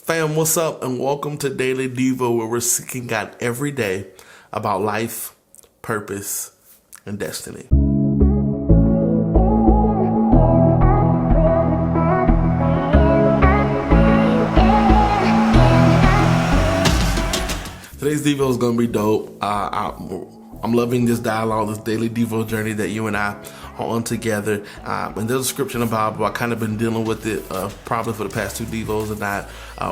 Fam, what's up? And welcome to Daily Devo, where we're seeking God every day about life, purpose, and destiny. Today's Devo is going to be dope. I'm loving this dialogue, this daily Devo journey that you and I are on together. And there's a scripture in the Bible. I've kind of been dealing with it probably for the past two Devos and that.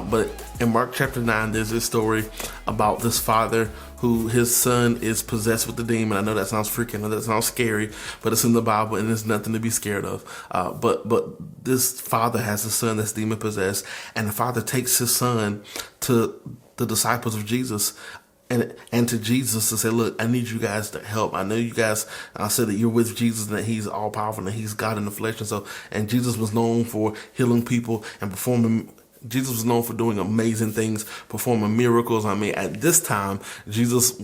But in Mark chapter 9, there's this story about this father who his son is possessed with the demon. I know that sounds freaking, I know that sounds scary, but it's in the Bible and there's nothing to be scared of. But this father has a son that's demon possessed, and the father takes his son to the disciples of Jesus and to Jesus to say, look, I need you guys to help. I know you guys said that you're with Jesus and that he's all powerful and he's God in the flesh. And Jesus was known for healing people and performing. Jesus was known for doing amazing things, performing miracles. I mean, at this time, Jesus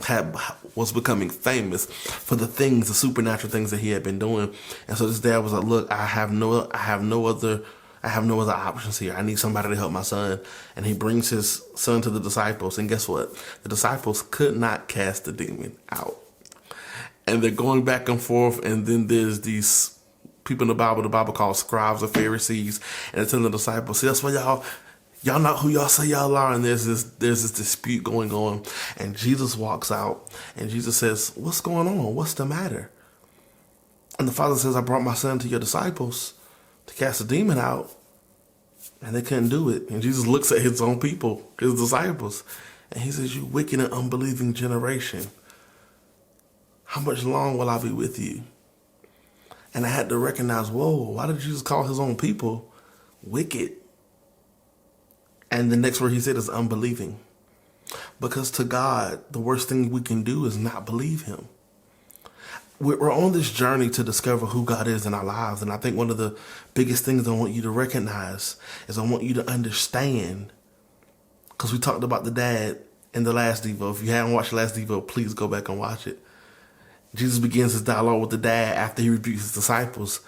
was becoming famous for the supernatural things that he had been doing. And so this dad was like, look, I have no other options here. I need somebody to help my son. And he brings his son to the disciples. And guess what? The disciples could not cast the demon out. And they're going back and forth. And then there's these people in the Bible calls scribes or Pharisees. And they're telling the disciples, see, that's why y'all not who y'all say y'all are. And there's this dispute going on. And Jesus walks out and Jesus says, what's going on? What's the matter? And the father says, I brought my son to your disciples to cast a demon out, and they couldn't do it. And Jesus looks at his own people, his disciples, and he says, you wicked and unbelieving generation, how much long will I be with you? And I had to recognize, whoa, why did Jesus call his own people wicked? And the next word he said is unbelieving. Because to God, the worst thing we can do is not believe him. We're on this journey to discover who God is in our lives. And I think one of the biggest things I want you to recognize is I want you to understand, because we talked about the dad in the last Devo. If you haven't watched the last Devo, please go back and watch it. Jesus begins his dialogue with the dad after he rebukes his disciples.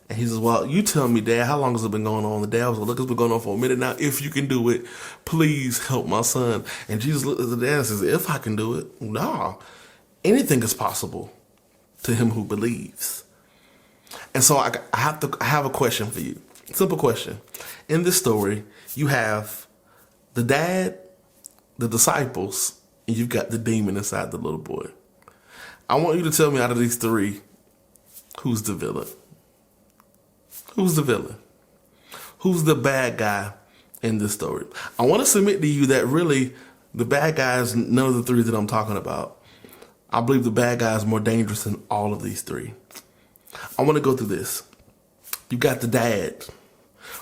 And he says, well, you tell me, Dad, how long has it been going on? The dad was like, look, it's been going on for a minute now. If you can do it, please help my son. And Jesus looked at the dad and says, if I can do it, no, anything is possible to him who believes. And so I have a question for you. Simple question. In this story, you have the dad, the disciples, and you've got the demon inside the little boy. I want you to tell me out of these three, who's the villain? Who's the villain? Who's the bad guy in this story? I want to submit to you that really the bad guy is none of the three that I'm talking about. I believe the bad guy is more dangerous than all of these three. I want to go through this. You got the dad,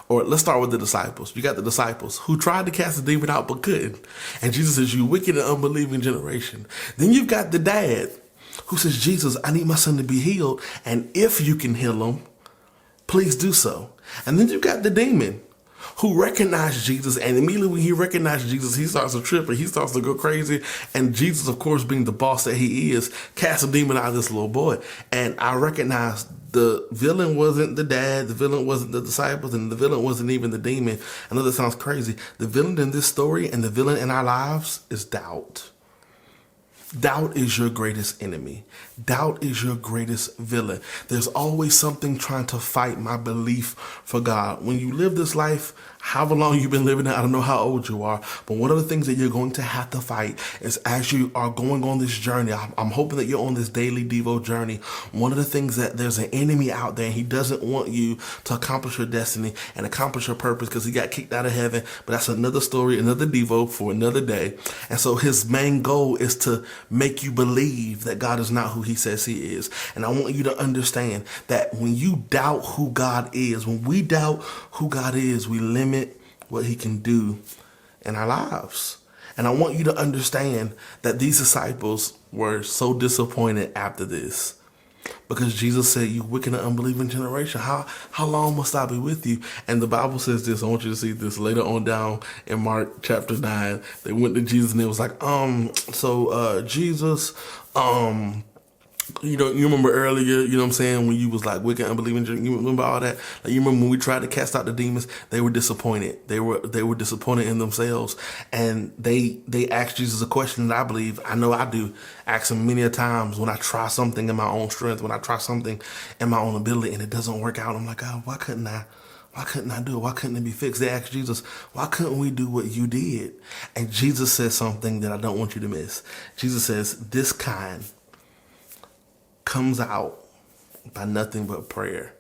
or let's start with the disciples. You got the disciples who tried to cast the demon out but couldn't. And Jesus says, you wicked and unbelieving generation. Then you've got the dad who says, Jesus, I need my son to be healed. And if you can heal him, please do so. And then you've got the demon who recognized Jesus, and immediately when he recognized Jesus, he starts to trip and he starts to go crazy. And Jesus, of course, being the boss that he is, casts a demon out of this little boy. And I recognize the villain wasn't the dad, the villain wasn't the disciples, and the villain wasn't even the demon. I know that sounds crazy. The villain in this story and the villain in our lives is doubt. Doubt is your greatest enemy. Doubt is your greatest villain. There's always something trying to fight my belief for God. When you live this life, however long you've been living it, I don't know how old you are, but one of the things that you're going to have to fight is as you are going on this journey, I'm hoping that you're on this daily Devo journey. One of the things that there's an enemy out there and he doesn't want you to accomplish your destiny and accomplish your purpose because he got kicked out of heaven. But that's another story, another Devo for another day. And so his main goal is to make you believe that God is not who he says he is. And I want you to understand that when you doubt who God is, when we doubt who God is, we limit what he can do in our lives. And I want you to understand that these disciples were so disappointed after this because Jesus said, you wicked and unbelieving generation, how long must I be with you? And the Bible says this. I want you to see this later on down in Mark chapter 9. They went to Jesus and it was like, Jesus, You remember earlier, you know what I'm saying, when you was like wicked, unbelieving, you remember all that? Like, you remember when we tried to cast out the demons, they were disappointed. They were disappointed in themselves. And they asked Jesus a question that I believe, I know I do, ask him many a times when I try something in my own strength, when I try something in my own ability and it doesn't work out. I'm like, God, why couldn't I do it? Why couldn't it be fixed? They asked Jesus, why couldn't we do what you did? And Jesus says something that I don't want you to miss. Jesus says, this kind comes out by nothing but prayer,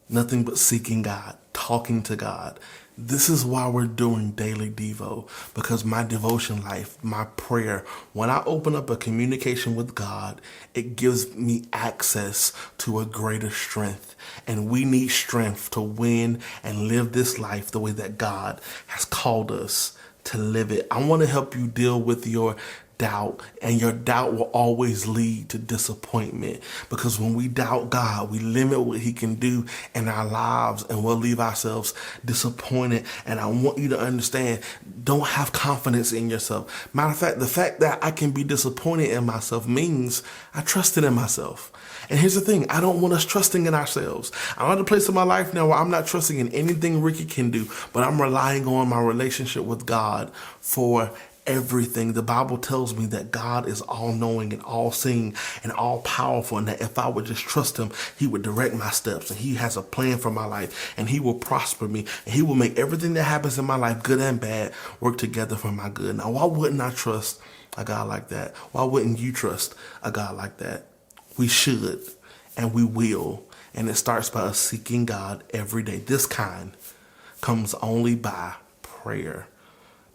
nothing but seeking God, talking to God. This is why we're doing Daily Devo, because my devotion life, my prayer, when I open up a communication with God, it gives me access to a greater strength. And we need strength to win and live this life the way that God has called us to live it. I want to help you deal with your doubt, and your doubt will always lead to disappointment, because when we doubt God, we limit what he can do in our lives and we'll leave ourselves disappointed. And I want you to understand, don't have confidence in yourself. Matter of fact, the fact that I can be disappointed in myself means I trusted in myself. And here's the thing, I don't want us trusting in ourselves. I'm at a place in my life now where I'm not trusting in anything Ricky can do, but I'm relying on my relationship with God for everything. The Bible tells me that God is all-knowing and all-seeing and all-powerful, and that if I would just trust him, he would direct my steps, and he has a plan for my life, and he will prosper me, and he will make everything that happens in my life, good and bad, work together for my good. Now, why wouldn't I trust a God like that? Why wouldn't you trust a God like that? We should, and we will, and it starts by us seeking God every day. This kind comes only by prayer.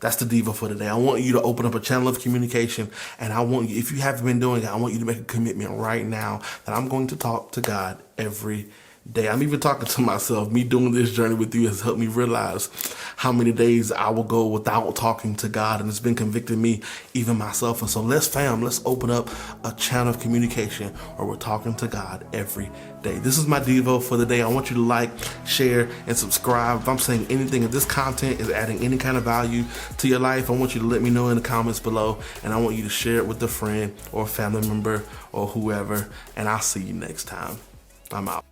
That's the Devo for today. I want you to open up a channel of communication, and I want you, if you haven't been doing it, I want you to make a commitment right now that I'm going to talk to God every day. I'm even talking to myself. Me doing this journey with you has helped me realize how many days I will go without talking to God, and it's been convicting me, even myself. And so let's open up a channel of communication where we're talking to God every day. This is my Devo for the day. I want you to like, share, and subscribe. If I'm saying anything, if this content is adding any kind of value to your life, I want you to let me know in the comments below, and I want you to share it with a friend or a family member or whoever, and I'll see you next time. I'm out.